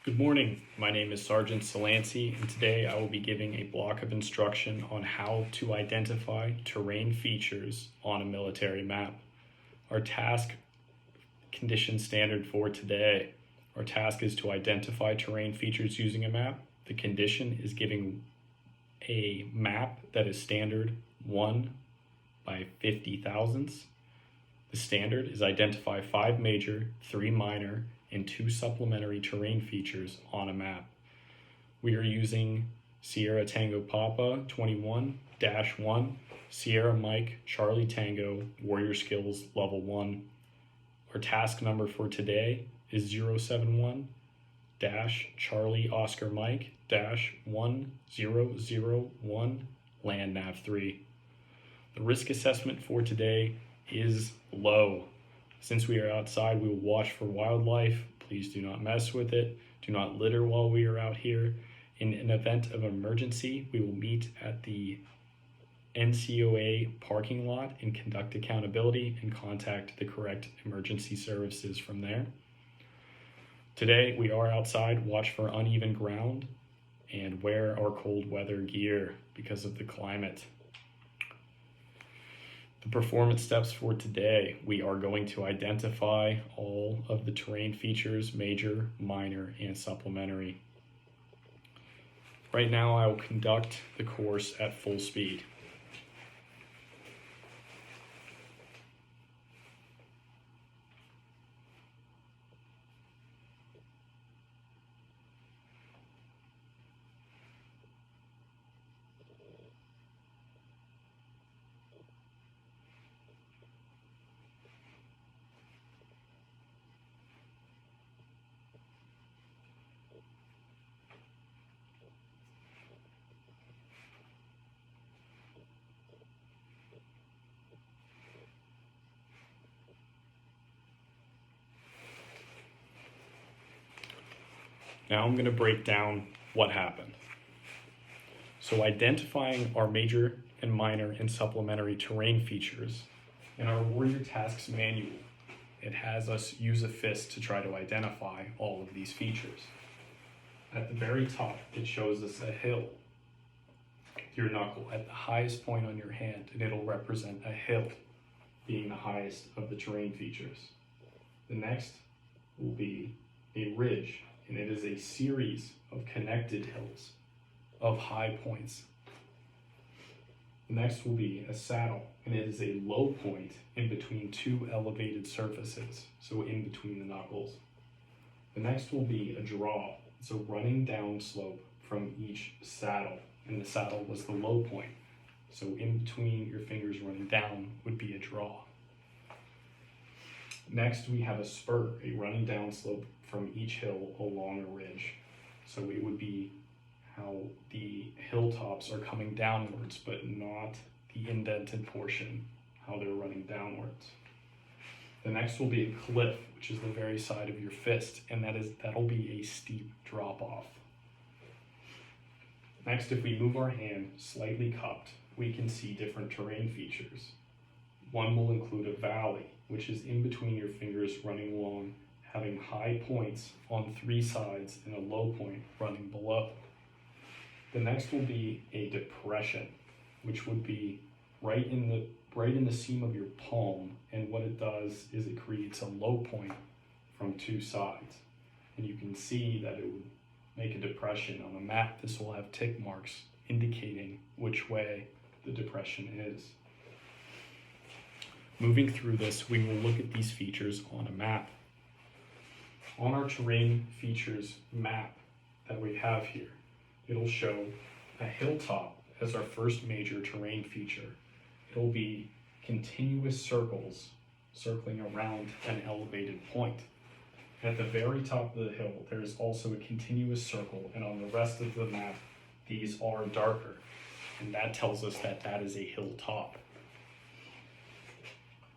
Good morning, my name is Sergeant Salanci, and today I will be giving a block of instruction on how to identify terrain features on a military map. Our task condition standard for today. Our task is to identify terrain features using a map. The condition is giving a map that is standard 1 by 50 thousandths. The standard is identify 5 major, 3 minor, and 2 supplementary terrain features on a map. We are using Sierra Tango Papa 21-1, Sierra Mike Charlie Tango Warrior Skills Level 1. Our task number for today is 071 Charlie Oscar Mike 1001 Land Nav 3. The risk assessment for today is low. Since we are outside, we will watch for wildlife. Please do not mess with it. Do not litter while we are out here. In an event of emergency, we will meet at the NCOA parking lot and conduct accountability and contact the correct emergency services from there. Today, we are outside. Watch for uneven ground and wear our cold weather gear because of the climate. The performance steps for today, we are going to identify all of the terrain features, major, minor, and supplementary. Right now I will conduct the course at full speed. Now I'm going to break down what happened. So identifying our major and minor and supplementary terrain features in our Warrior Tasks manual, it has us use a fist to try to identify all of these features. At the very top, it shows us a hill. Your knuckle at the highest point on your hand, and it'll represent a hill being the highest of the terrain features. The next will be a ridge, and it is a series of connected hills of high points. The next will be a saddle, and it is a low point in between 2 elevated surfaces, so in between the knuckles. The next will be a draw. It's a running down slope from each saddle, and the saddle was the low point. So in between your fingers running down would be a draw. Next, we have a spur, a running down slope from each hill along a ridge. So it would be how the hilltops are coming downwards, but not the indented portion, how they're running downwards. The next will be a cliff, which is the very side of your fist, and that'll be a steep drop off. Next, if we move our hand slightly cupped, we can see different terrain features. One will include a valley, which is in between your fingers running along, having high points on 3 sides and a low point running below. The next will be a depression, which would be right in the seam of your palm, and what it does is it creates a low point from 2 sides. And you can see that it would make a depression on a map. This will have tick marks indicating which way the depression is. Moving through this, we will look at these features on a map. On our terrain features map that we have here, it'll show a hilltop as our first major terrain feature. It'll be continuous circles circling around an elevated point. At the very top of the hill, there's also a continuous circle, and on the rest of the map, these are darker, and that tells us that that is a hilltop.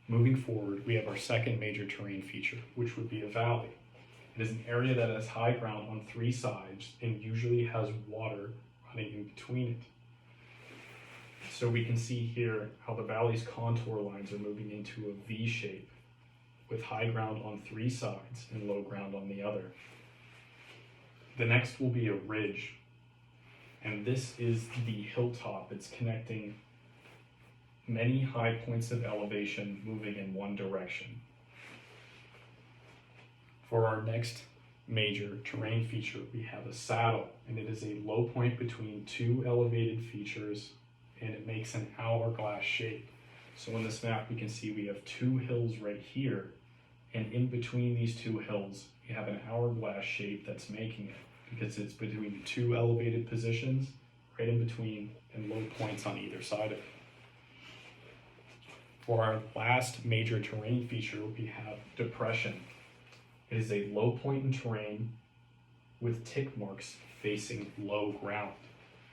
Moving forward, we have our second major terrain feature, which would be a valley. It is an area that has high ground on 3 sides and usually has water running in between it. So we can see here how the valley's contour lines are moving into a V shape with high ground on 3 sides and low ground on the other. The next will be a ridge, and this is the hilltop. It's connecting many high points of elevation moving in one direction. For our next major terrain feature, we have a saddle, and it is a low point between two elevated features, and it makes an hourglass shape. So in this map, we can see we have two hills right here, and in between these two hills, you have an hourglass shape that's making it, because it's between two elevated positions, right in between, and low points on either side of it. For our last major terrain feature, we have depression. It is a low point in terrain with tick marks facing low ground.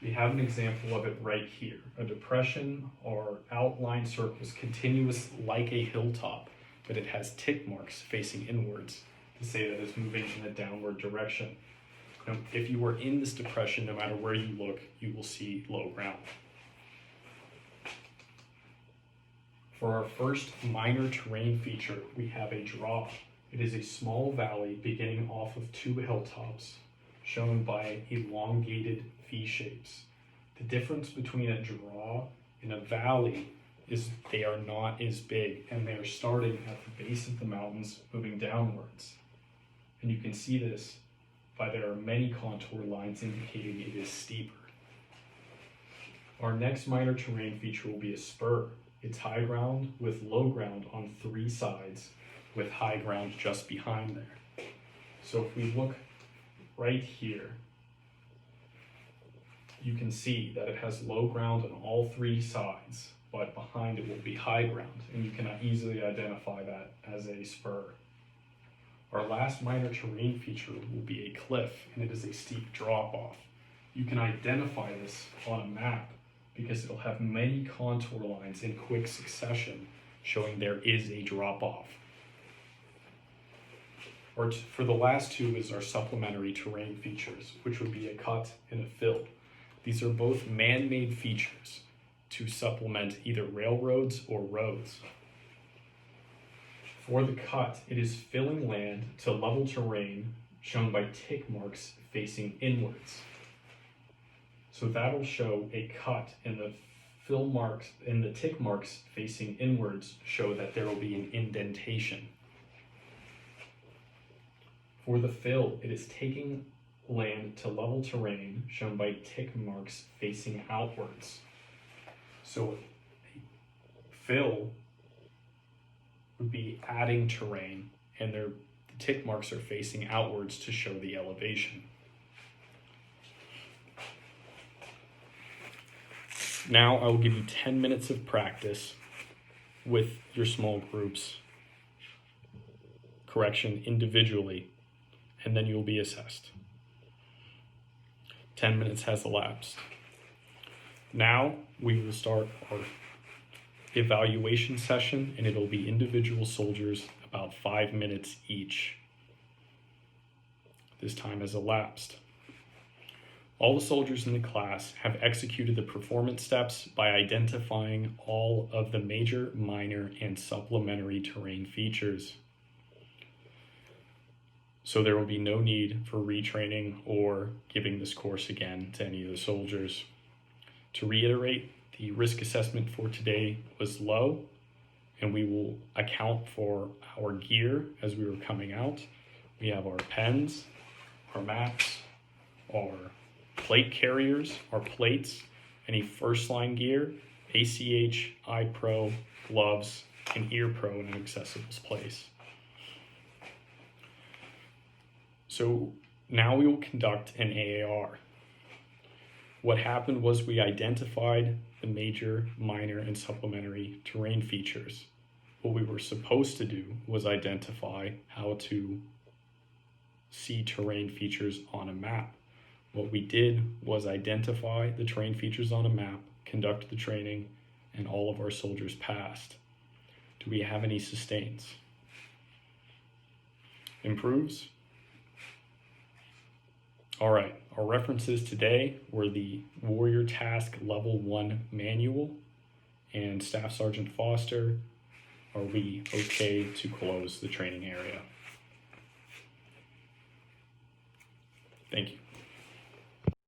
We have an example of it right here. A depression or outline circles continuous like a hilltop, but it has tick marks facing inwards to say that it's moving in a downward direction. Now, if you are in this depression, no matter where you look, you will see low ground. For our first minor terrain feature, we have a draw. It is a small valley beginning off of two hilltops, shown by elongated V shapes. The difference between a draw and a valley is they are not as big, and they are starting at the base of the mountains, moving downwards. And you can see this by there are many contour lines indicating it is steeper. Our next minor terrain feature will be a spur. It's high ground with low ground on three sides, with high ground just behind there. So if we look right here, you can see that it has low ground on all three sides, but behind it will be high ground, and you can easily identify that as a spur. Our last minor terrain feature will be a cliff, and it is a steep drop-off. You can identify this on a map because it'll have many contour lines in quick succession showing there is a drop-off. For the last two is our supplementary terrain features, which would be a cut and a fill. These are both man-made features to supplement either railroads or roads. For the cut, it is filling land to level terrain shown by tick marks facing inwards. So that'll show a cut, and the fill marks and the tick marks facing inwards show that there will be an indentation. For the fill, it is taking land to level terrain shown by tick marks facing outwards. So fill would be adding terrain, and the tick marks are facing outwards to show the elevation. Now I will give you 10 minutes of practice with your small groups, correction individually, and then you will be assessed. 10 minutes has elapsed. Now we will start our evaluation session, and it'll be individual soldiers, about 5 minutes each. This time has elapsed. All the soldiers in the class have executed the performance steps by identifying all of the major, minor, and supplementary terrain features. So there will be no need for retraining or giving this course again to any of the soldiers. To reiterate, the risk assessment for today was low, and we will account for our gear as we were coming out. We have our pens, our maps, our plate carriers, our plates, any first line gear, ACH, iPro, gloves, and ear pro in an accessible place. So now we will conduct an AAR. What happened was we identified the major, minor, and supplementary terrain features. What we were supposed to do was identify how to see terrain features on a map. What we did was identify the terrain features on a map, conduct the training, and all of our soldiers passed. Do we have any sustains? Improves? All right, our references today were the Warrior Task Level 1 Manual and Staff Sergeant Foster. Are we okay to close the training area? Thank you.